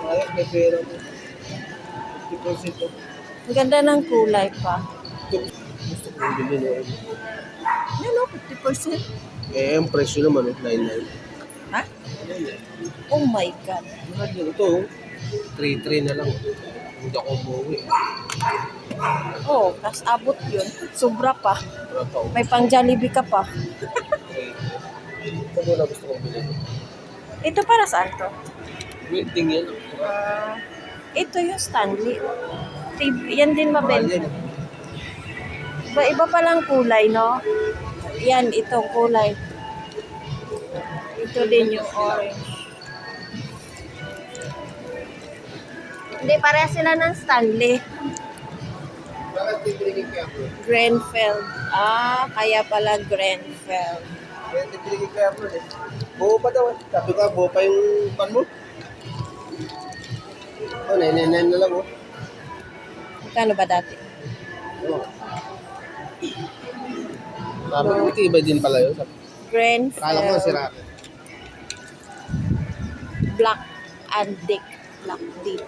Ay, may pera mo. 50% off. Ang ganda ng kulay pa. Gusto ko yung bilhin eh. Yan o, 50%. Eh, ang presyo naman, 99. Ha? Oh my God. Mahal yun. Ito, 3-3 na lang. Hindi ako umuwi. Oh, tas abot yun. Sobra pa. Wala pa ako. May pang Jollibee ka pa. Ito muna gusto kong bilhin. Ito para saan to? Welding yan. Ito yung Stanley. Yan din Mahal mabenta. yan. Iba palang kulay, no? Yan, itong kulay. Ito din yung orange. Hindi, pareha sila ng Stanley. Bakit tipiligin kaya bro? Grenfell. Ah, kaya pala Grenfell. Kaya tipiligin kaya bro eh. Buo pa daw eh. Sabi ka, buo pa yung pan mo. Oh, 999 na lang oh. Magkano ba dati? Oh. Sabi ko, matibay din pala yun. Kala ko Grenfell. sira. Black and Dick. Black Dick.